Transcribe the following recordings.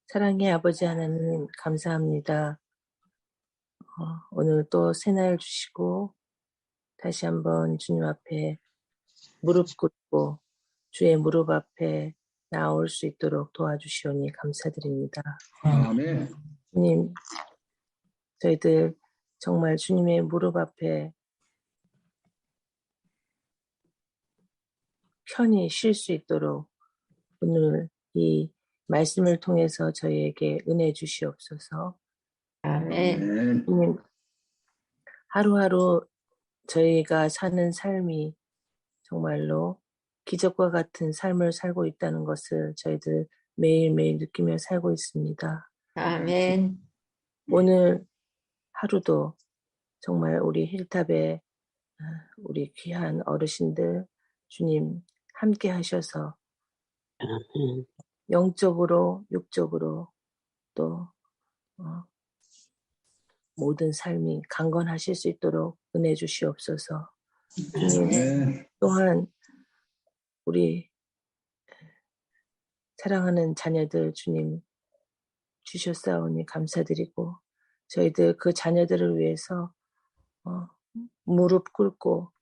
사랑의 아버지 하나님 감사합니다. 오늘 또 새날 주시고 다시 한번 주님 앞에 무릎 꿇고 주의 무릎 앞에 나올 수 있도록 도와주시오니 감사드립니다. 아멘. 주님, 저희들 정말 주님의 무릎 앞에 편히 쉴 수 있도록 오늘 이 말씀을 통해서 저희에게 은혜 주시옵소서. 아멘. 주님, 하루하루 저희가 사는 삶이 정말로 기적과 같은 삶을 살고 있다는 것을 저희들 매일매일 느끼며 살고 있습니다. 아멘. 오늘 하루도 정말 우리 힐탑의 우리 귀한 어르신들 주님 함께 하셔서 영적으로 육적으로 또 모든 삶이 강건하실 수 있도록 은혜 주시옵소서. 주님 또한 우리 사랑하는 자녀들 주님 주셨사오니 감사드리고 저희들 그 자녀들을 위해서 무릎 꿇고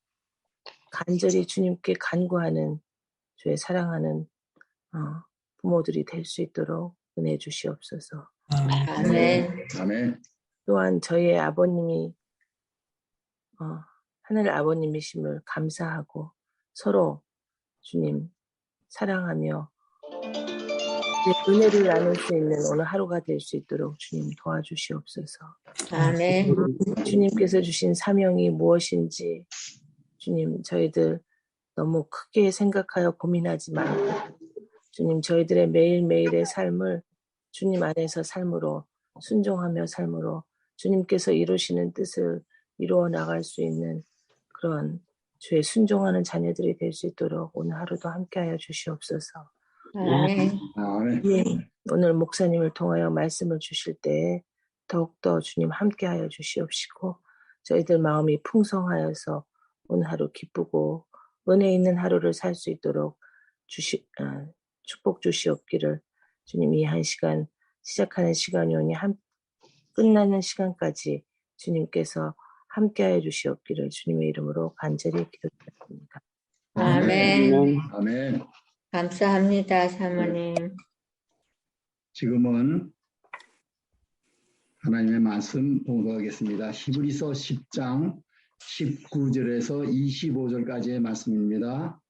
간절히 주님께 간구하는 주의 사랑하는 부모들이 될 수 있도록 은혜 주시옵소서. 아멘. 아멘. 또한 저희의 아버님이 하늘 아버님이심을 감사하고 서로 주님 사랑하며 은혜를 나눌 수 있는 오늘 하루가 될 수 있도록 주님 도와주시옵소서. 아멘. 주님께서 주신 사명이 무엇인지 주님 저희들 너무 크게 생각하여 고민하지 말고 주님 저희들의 매일매일의 삶을 주님 안에서 삶으로 순종하며 삶으로 주님께서 이루시는 뜻을 이루어 나갈 수 있는 그런 주의 순종하는 자녀들이 될 수 있도록 오늘 하루도 함께하여 주시옵소서. 아멘. 오늘 목사님을 통하여 말씀을 주실 때 더욱더 주님 함께하여 주시옵시고 저희들 마음이 풍성하여서 오늘 하루 기쁘고 은혜 있는 하루를 살 수 있도록 축복 주시옵기를 주님 이 한 시간 시작하는 시간이 오니 끝나는 시간까지 주님께서 함께하여 주시옵기를 주님의 이름으로 간절히 기도드립니다. 아멘. 아멘. 감사합니다, 사모님. 지금은 하나님의 말씀 봉독하겠습니다. 히브리서 10장 19절에서 25절까지의 말씀입니다.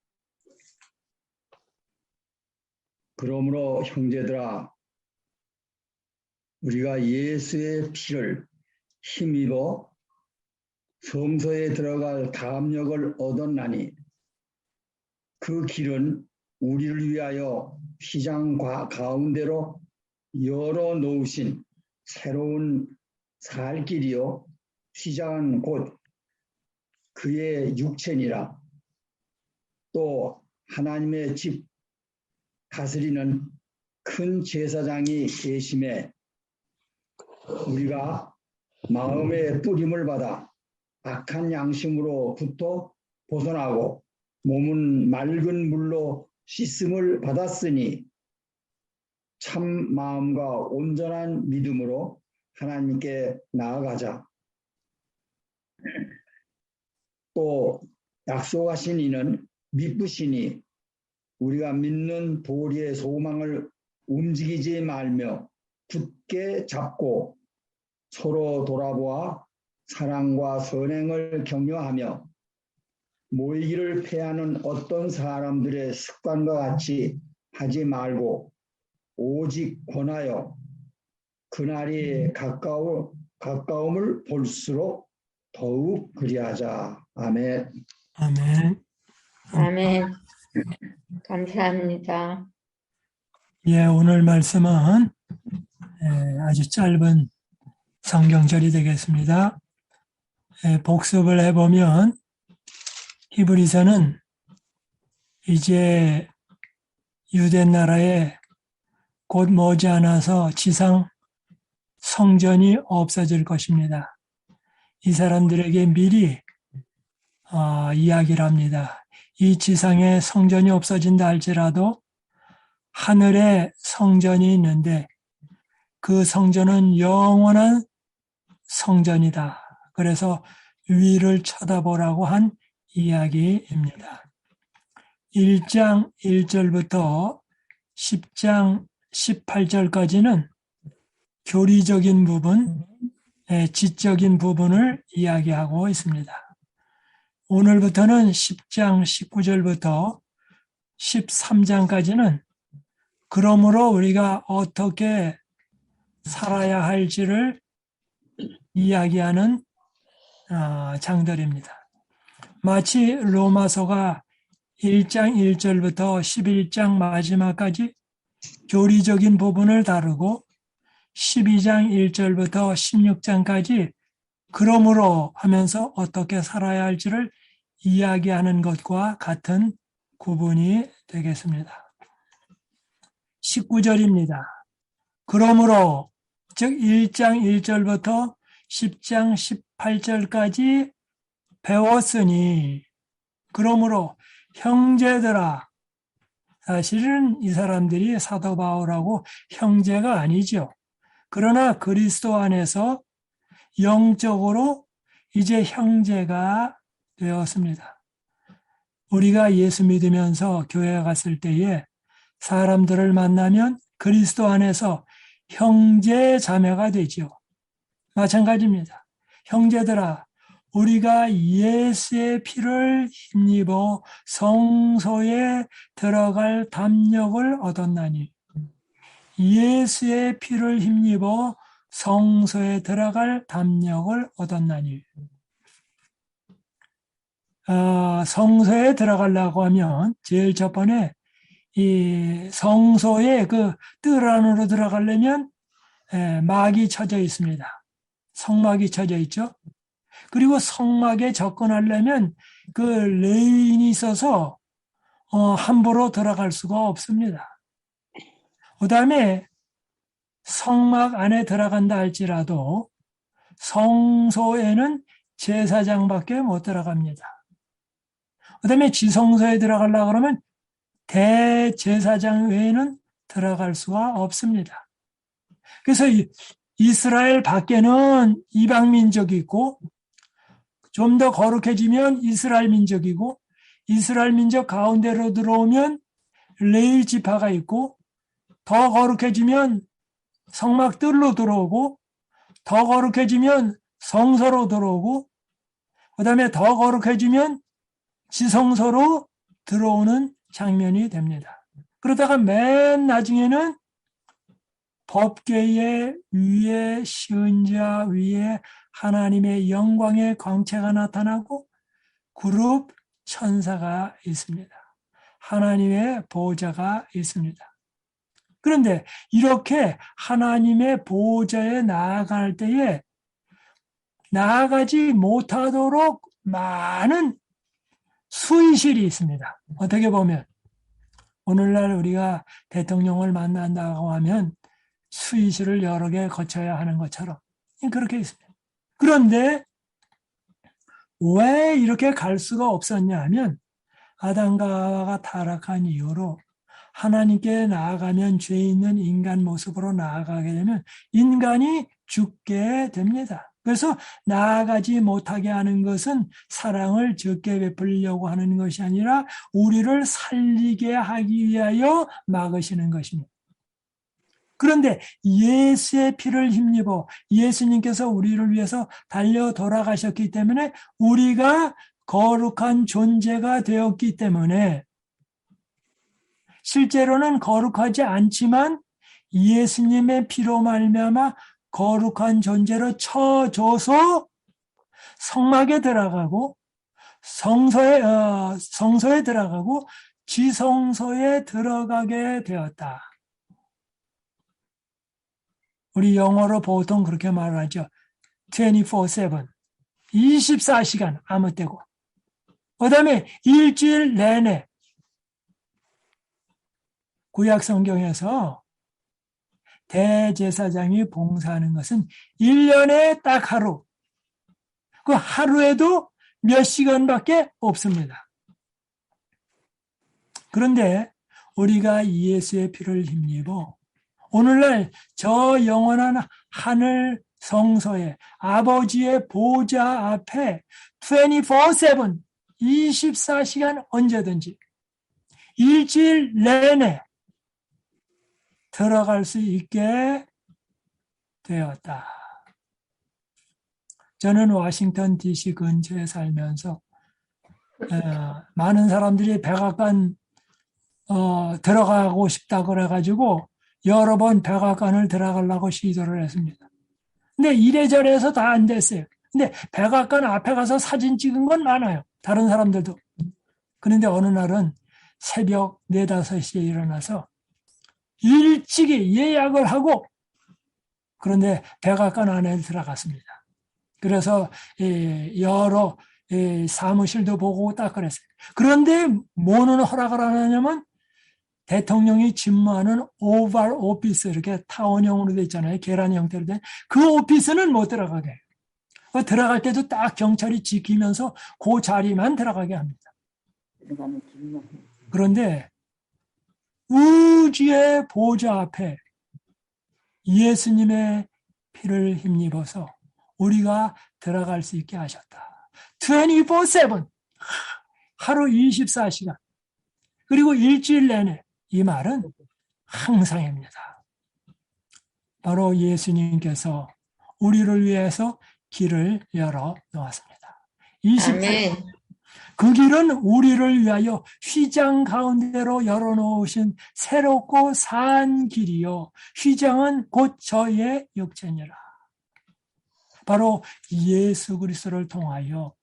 그러므로 형제들아 우리가 예수의 피를 힘입어 성소에 들어갈 담력을 얻었나니 그 길은 우리를 위하여 휘장 가운데로 열어 놓으신 새로운 살 길이요 휘장은 곧 그의 육체니라. 또 하나님의 집 다스리는 큰 제사장이 계심에 우리가 마음의 뿌림을 받아 악한 양심으로부터 벗어나고 몸은 맑은 물로 씻음을 받았으니 참 마음과 온전한 믿음으로 하나님께 나아가자. 또 약속하신 이는 미쁘시니 우리가 믿는 도리의 소망을 움직이지 말며 굳게 잡고 서로 돌아보아 사랑과 선행을 격려하며 모이기를 패하는 어떤 사람들의 습관과 같이 하지 말고 오직 권하여 그날이 가까움을 볼수록 더욱 그리하자. 아멘. 아멘. 아멘. 감사합니다. 예, 오늘 말씀은 아주 짧은 성경절이 되겠습니다. 복습을 해보면 히브리서는 이제 유대 나라에 곧 머지않아서 지상 성전이 없어질 것입니다. 이 사람들에게 미리 이야기를 합니다. 이 지상에 성전이 없어진다 할지라도 하늘에 성전이 있는데 그 성전은 영원한 성전이다. 그래서 위를 쳐다보라고 한 이야기입니다. 1장 1절부터 10장 18절까지는 교리적인 부분, 지적인 부분을 이야기하고 있습니다. 오늘부터는 10장 19절부터 13장까지는 그러므로 우리가 어떻게 살아야 할지를 이야기하는 장들입니다. 마치 로마서가 1장 1절부터 11장 마지막까지 교리적인 부분을 다루고 12장 1절부터 16장까지 그러므로 하면서 어떻게 살아야 할지를 이야기하는 것과 같은 구분이 되겠습니다. 19절입니다. 그러므로 즉 1장 1절부터 10장 18절까지 배웠으니 그러므로 형제들아, 사실은 이 사람들이 사도 바울하고 형제가 아니죠. 그러나 그리스도 안에서 영적으로 이제 형제가 되었습니다. 우리가 예수 믿으면서 교회에 갔을 때에 사람들을 만나면 그리스도 안에서 형제 자매가 되죠. 마찬가지입니다. 형제들아, 우리가 예수의 피를 힘입어 성소에 들어갈 담력을 얻었나니 예수의 피를 힘입어 성소에 들어갈 담력을 얻었나니 성소에 들어가려고 하면 제일 첫 번에 이 성소에 그 뜰 안으로 들어가려면 막이 쳐져 있습니다. 성막이 쳐져 있죠. 그리고 성막에 접근하려면 그 레인이 있어서 함부로 들어갈 수가 없습니다. 그 다음에 성막 안에 들어간다 할지라도 성소에는 제사장밖에 못 들어갑니다. 그 다음에 지성소에 들어가려고 그러면 대제사장 외에는 들어갈 수가 없습니다. 그래서 이스라엘 밖에는 이방 민족이 있고 좀 더 거룩해지면 이스라엘 민족이고 이스라엘 민족 가운데로 들어오면 레위 지파가 있고 더 거룩해지면 성막 뜰로 들어오고 더 거룩해지면 성소로 들어오고 그 다음에 더 거룩해지면 지성소로 들어오는 장면이 됩니다. 그러다가 맨 나중에는 법궤의 위에 시은자 위에 하나님의 영광의 광채가 나타나고 그룹 천사가 있습니다. 하나님의 보호자가 있습니다. 그런데 이렇게 하나님의 보호자에 나아갈 때에 나아가지 못하도록 많은 수의실이 있습니다. 어떻게 보면 오늘날 우리가 대통령을 만난다고 하면 수의실을 여러 개 거쳐야 하는 것처럼 그렇게 있습니다. 그런데 왜 이렇게 갈 수가 없었냐 하면 아담과 하와가 타락한 이후로 하나님께 나아가면 죄 있는 인간 모습으로 나아가게 되면 인간이 죽게 됩니다. 그래서 나아가지 못하게 하는 것은 사랑을 적게 베풀려고 하는 것이 아니라 우리를 살리게 하기 위하여 막으시는 것입니다. 그런데 예수의 피를 힘입어 예수님께서 우리를 위해서 달려 돌아가셨기 때문에 우리가 거룩한 존재가 되었기 때문에 실제로는 거룩하지 않지만 예수님의 피로 말미암아 거룩한 존재로 쳐줘서 성막에 들어가고 성소에 들어가고 지성소에 들어가게 되었다. 우리 영어로 보통 그렇게 말하죠. 24/7, 24시간 아무 때고. 그 다음에 일주일 내내 구약 성경에서 대제사장이 봉사하는 것은 1년에 딱 하루. 그 하루에도 몇 시간밖에 없습니다. 그런데 우리가 예수의 피를 힘입어 오늘날 저 영원한 하늘 성소에 아버지의 보좌 앞에 24/7 24시간 언제든지 일주일 내내 들어갈 수 있게 되었다. 저는 워싱턴 DC 근처에 살면서 많은 사람들이 백악관 들어가고 싶다 그래가지고 여러 번 백악관을 들어가려고 시도를 했습니다. 근데 이래저래 해서 다 안 됐어요. 근데 백악관 앞에 가서 사진 찍은 건 많아요. 다른 사람들도. 그런데 어느 날은 새벽 4, 5시에 일어나서 일찍이 예약을 하고 그런데 백악관 안에 들어갔습니다. 그래서 여러 사무실도 보고 딱 그랬어요. 그런데 뭐는 허락을 안 하냐면 대통령이 집무하는 오발 오피스 이렇게 타원형으로 돼 있잖아요. 계란 형태로 된 그 오피스는 못 들어가게 해요. 들어갈 때도 딱 경찰이 지키면서 그 자리만 들어가게 합니다. 그런데 우주의 보좌 앞에 예수님의 피를 힘입어서 우리가 들어갈 수 있게 하셨다. 24/7 하루 24시간 그리고 일주일 내내 이 말은 항상입니다. 바로 예수님께서 우리를 위해서 길을 열어 놓았습니다. 28절 그 길은 우리를 위하여 휘장 가운데로 열어놓으신 새롭고 산 길이요 휘장은 곧 저희의 육체니라. 바로 예수 그리스도를 통하여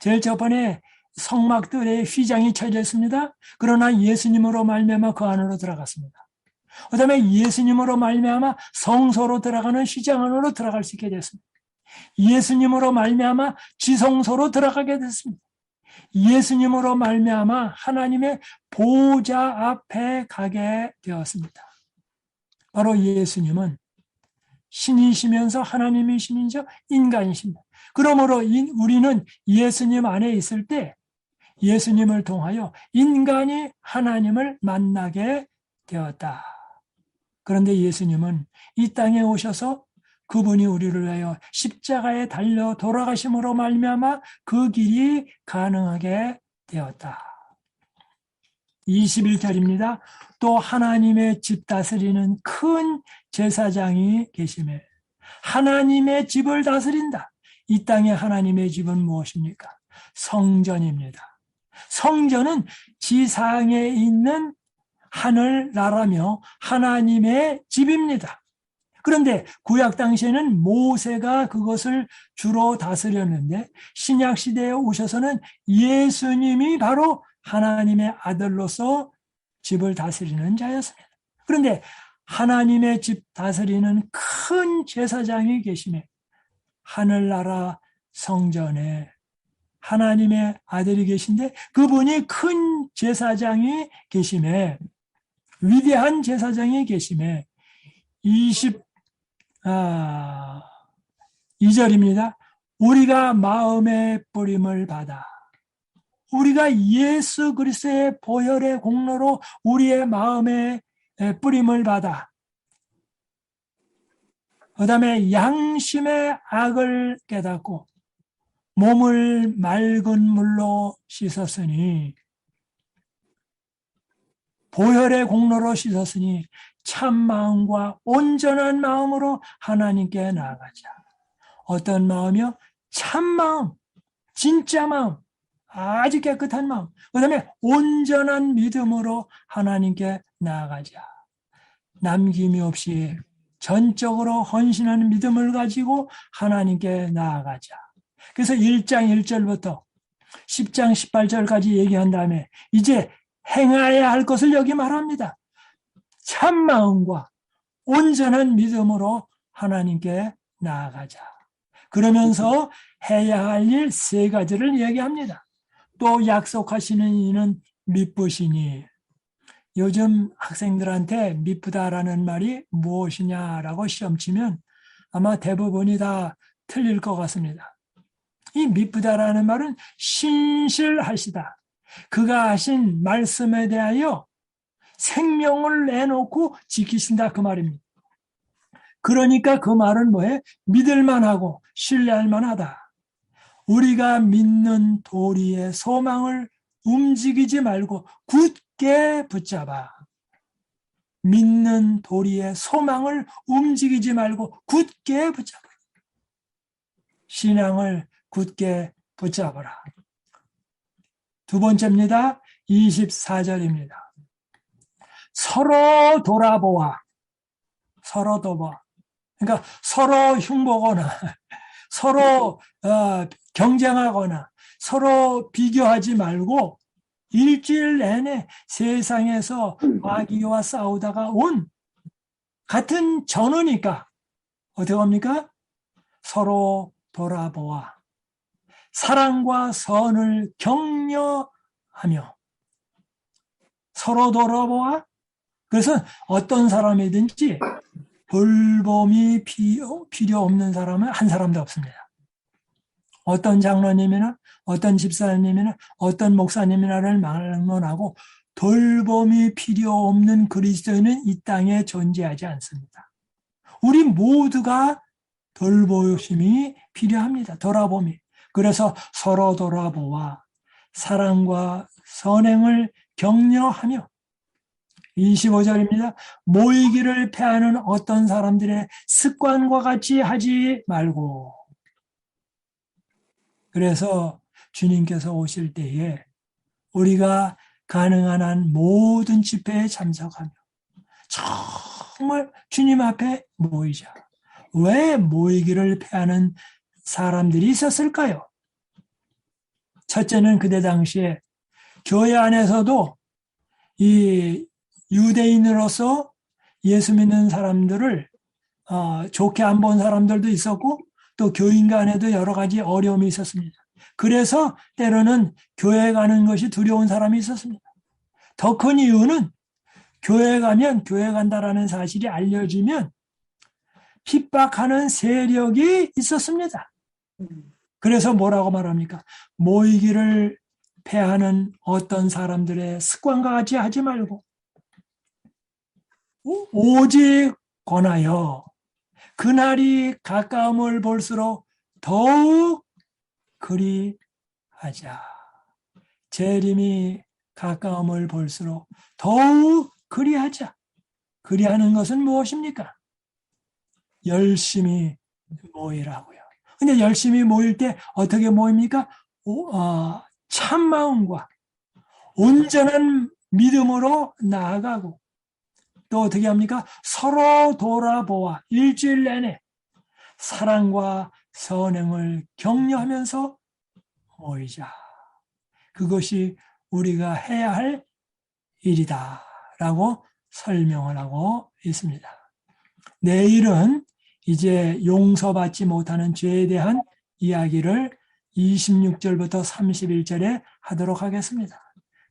제일 저번에 성막들의 휘장이 쳐져 있습니다. 그러나 예수님으로 말미암아 그 안으로 들어갔습니다. 그 다음에 예수님으로 말미암아 성소로 들어가는 휘장 안으로 들어갈 수 있게 됐습니다. 예수님으로 말미암아 지성소로 들어가게 됐습니다. 예수님으로 말미암아 하나님의 보좌 앞에 가게 되었습니다. 바로 예수님은 신이시면서 하나님이시면서 인간이십니다. 그러므로 우리는 예수님 안에 있을 때 예수님을 통하여 인간이 하나님을 만나게 되었다. 그런데 예수님은 이 땅에 오셔서 그분이 우리를 위하여 십자가에 달려 돌아가심으로 말미암아 그 길이 가능하게 되었다. 21절입니다. 또 하나님의 집 다스리는 큰 제사장이 계시매 하나님의 집을 다스린다. 이 땅에 하나님의 집은 무엇입니까? 성전입니다. 성전은 지상에 있는 하늘나라며 하나님의 집입니다. 그런데 구약 당시에는 모세가 그것을 주로 다스렸는데 신약 시대에 오셔서는 예수님이 바로 하나님의 아들로서 집을 다스리는 자였습니다. 그런데 하나님의 집 다스리는 큰 제사장이 계시매 하늘나라 성전에 하나님의 아들이 계신데 그분이 큰 제사장이 계시매 위대한 제사장이 계시매 22절입니다. 우리가 마음의 뿌림을 받아 우리가 예수 그리스도의 보혈의 공로로 우리의 마음의 뿌림을 받아 그 다음에 양심의 악을 깨닫고 몸을 맑은 물로 씻었으니 보혈의 공로로 씻었으니 참 마음과 온전한 마음으로 하나님께 나아가자. 어떤 마음이요? 참 마음, 진짜 마음, 아주 깨끗한 마음. 그 다음에 온전한 믿음으로 하나님께 나아가자. 남김이 없이 전적으로 헌신하는 믿음을 가지고 하나님께 나아가자. 그래서 1장 1절부터 10장 18절까지 얘기한 다음에 이제 행해야 할 것을 여기 말합니다. 참 마음과 온전한 믿음으로 하나님께 나아가자. 그러면서 해야 할 일 3가지를 얘기합니다. 또 약속하시는 이는 미쁘시니 요즘 학생들한테 미쁘다라는 말이 무엇이냐라고 시험 치면 아마 대부분이 다 틀릴 것 같습니다. 이 미쁘다라는 말은 신실하시다. 그가 하신 말씀에 대하여 생명을 내놓고 지키신다 그 말입니다. 그러니까 그 말은 뭐예요? 믿을만하고 신뢰할 만하다. 우리가 믿는 도리의 소망을 움직이지 말고 굳게 붙잡아. 믿는 도리의 소망을 움직이지 말고 굳게 붙잡아. 신앙을 굳게 붙잡아라. 두 번째입니다. 24절입니다. 서로 돌아보아. 서로 돌아보아. 그러니까 서로 흉보거나 서로 경쟁하거나 서로 비교하지 말고 일주일 내내 세상에서 마귀와 싸우다가 온 같은 전우니까 어떻게 합니까? 서로 돌아보아 사랑과 선을 격려하며 서로 돌아보아. 그래서 어떤 사람이든지 돌봄이 필요 없는 사람은 한 사람도 없습니다. 어떤 장로님이나 어떤 집사님이나 어떤 목사님이나를 막론하고 돌봄이 필요 없는 그리스도인은 이 땅에 존재하지 않습니다. 우리 모두가 돌보심이 필요합니다. 돌아봄이. 그래서 서로 돌아보아 사랑과 선행을 격려하며 25절입니다. 모이기를 패하는 어떤 사람들의 습관과 같이 하지 말고. 그래서 주님께서 오실 때에 우리가 가능한 한 모든 집회에 참석하며 정말 주님 앞에 모이자. 왜 모이기를 패하는 사람들이 있었을까요? 첫째는 그때 당시에 교회 안에서도 이 유대인으로서 예수 믿는 사람들을 좋게 안 본 사람들도 있었고 또 교인 간에도 여러 가지 어려움이 있었습니다. 그래서 때로는 교회 가는 것이 두려운 사람이 있었습니다. 더 큰 이유는 교회 가면 교회 간다라는 사실이 알려지면 핍박하는 세력이 있었습니다. 그래서 뭐라고 말합니까? 모이기를 패하는 어떤 사람들의 습관과 같이 하지 말고 오직 권하여 그날이 가까움을 볼수록 더욱 그리하자. 재림이 가까움을 볼수록 더욱 그리하자. 그리하는 것은 무엇입니까? 열심히 모이라고요. 근데 열심히 모일 때 어떻게 모입니까? 참 마음과 온전한 믿음으로 나아가고 또 어떻게 합니까? 서로 돌아보아 일주일 내내 사랑과 선행을 격려하면서 모이자. 그것이 우리가 해야 할 일이다라고 설명을 하고 있습니다. 내일은 이제 용서받지 못하는 죄에 대한 이야기를 26절부터 31절에 하도록 하겠습니다.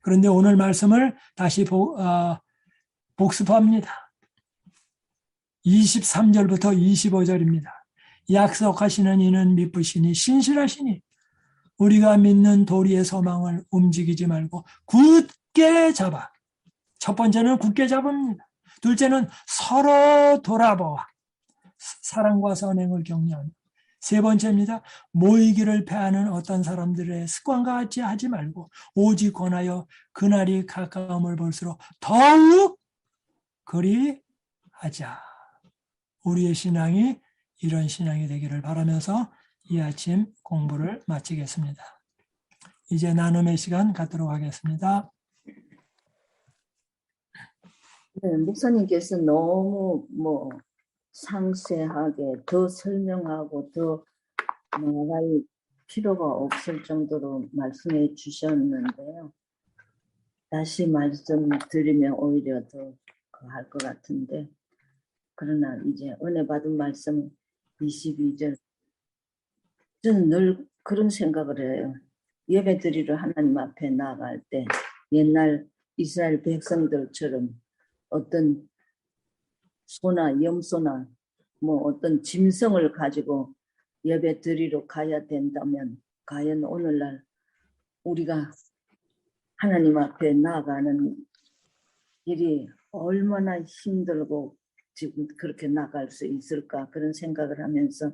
그런데 오늘 말씀을 다시 복습합니다. 23절부터 25절입니다. 약속하시는 이는 미쁘시니 신실하시니 우리가 믿는 도리의 소망을 움직이지 말고 굳게 잡아. 첫 번째는 굳게 잡습니다. 둘째는 서로 돌아보아 사랑과 선행을 격려하며 세 번째입니다. 모이기를 패하는 어떤 사람들의 습관과 같이 하지 말고 오직 권하여 그날이 가까움을 볼수록 더욱 그리하자. 우리의 신앙이 이런 신앙이 되기를 바라면서 이 아침 공부를 마치겠습니다. 이제 나눔의 시간 갖도록 하겠습니다. 네, 목사님께서 너무 상세하게 더 설명하고 더 말할 필요가 없을 정도로 말씀해 주셨는데요. 다시 말씀 드리면 오히려 더 할 것 같은데, 그러나 이제 은혜 받은 말씀 22절, 저는 늘 그런 생각을 해요. 예배 드리러 하나님 앞에 나아갈 때 옛날 이스라엘 백성들처럼 어떤 소나 염소나 어떤 짐승을 가지고 예배 드리러 가야 된다면 과연 오늘날 우리가 하나님 앞에 나아가는 일이 얼마나 힘들고 지금 그렇게 나갈 수 있을까 그런 생각을 하면서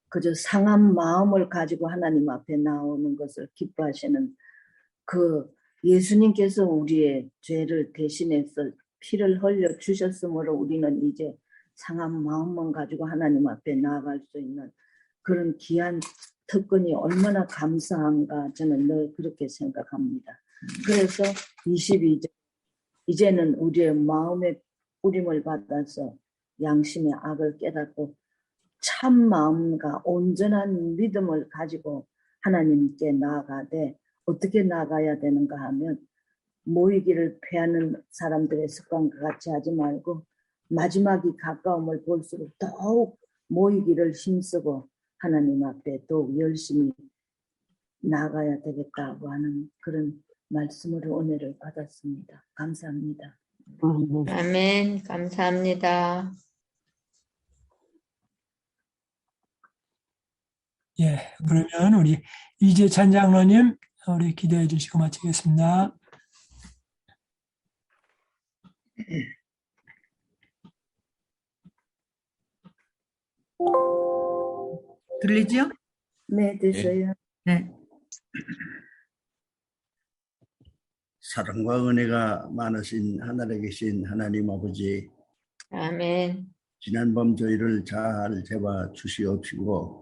그저 상한 마음을 가지고 하나님 앞에 나오는 것을 기뻐하시는 그 예수님께서 우리의 죄를 대신해서 피를 흘려 주셨으므로 우리는 이제 상한 마음만 가지고 하나님 앞에 나아갈 수 있는 그런 귀한 특권이 얼마나 감사한가 저는 늘 그렇게 생각합니다. 그래서 22절 이제는 우리의 마음의 뿌림을 받아서 양심의 악을 깨닫고 참 마음과 온전한 믿음을 가지고 하나님께 나아가되 어떻게 나아가야 되는가 하면 모이기를 패하는 사람들의 습관과 같이 하지 말고 마지막이 가까움을 볼수록 더욱 모이기를 힘쓰고 하나님 앞에 더욱 열심히 나아가야 되겠다고 하는 그런 말씀으로 은혜를 받았습니다. 감사합니다. 아멘. 감사합니다. 예, 그러면 우리 이재찬 장로님 우리 기도해 주시고 마치겠습니다. 들리지요? 네, 됐어요. 네. 사랑과 은혜가 많으신 하늘에 계신 하나님 아버지, 아멘. 지난밤 저희를 잘 잡아 주시옵시고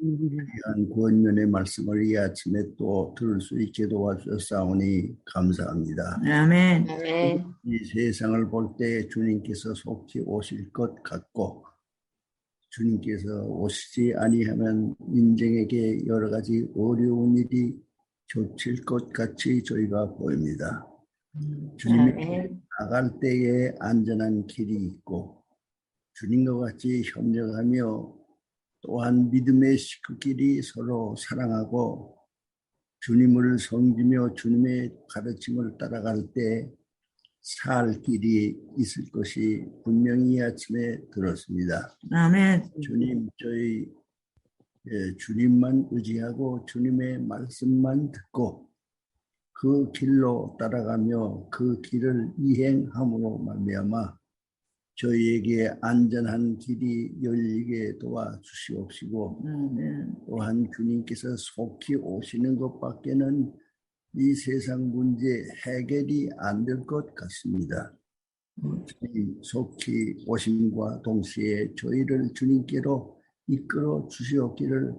귀한 구원면의 말씀을 이 아침에 또 들을 수 있게 도와주셨사오니 감사합니다. 아멘. 아멘. 이 세상을 볼 때 주님께서 속히 오실 것 같고 주님께서 오시지 아니하면 인생에게 여러 가지 어려운 일이 겹칠 것 같이 저희가 보입니다. 주님의 아멘. 나갈 때에 안전한 길이 있고 주님과 같이 협력하며 또한 믿음의 식구끼리 서로 사랑하고 주님을 섬기며 주님의 가르침을 따라갈 때 살 길이 있을 것이 분명히 이 아침에 들었습니다. 아멘. 주님, 저희 주님만 의지하고 주님의 말씀만 듣고 그 길로 따라가며 그 길을 이행함으로 말미암아 저희에게 안전한 길이 열리게 도와주시옵시고 또한 주님께서 속히 오시는 것밖에는 이 세상 문제 해결이 안 될 것 같습니다. 주님 속히 오심과 동시에 저희를 주님께로 이끌어 주시옵기를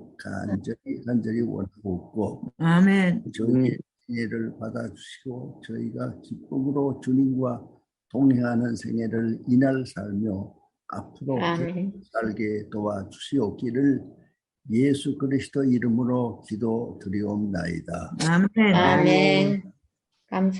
간절히 원하고 있고 아멘. 저희의 은혜를 받아주시고 저희가 기쁨으로 주님과 동행하는 생애를 이날 살며 앞으로 아멘. 살게 도와주시옵기를 예수 그리스도 이름으로 기도드리옵나이다. 아멘. 아멘. 감사.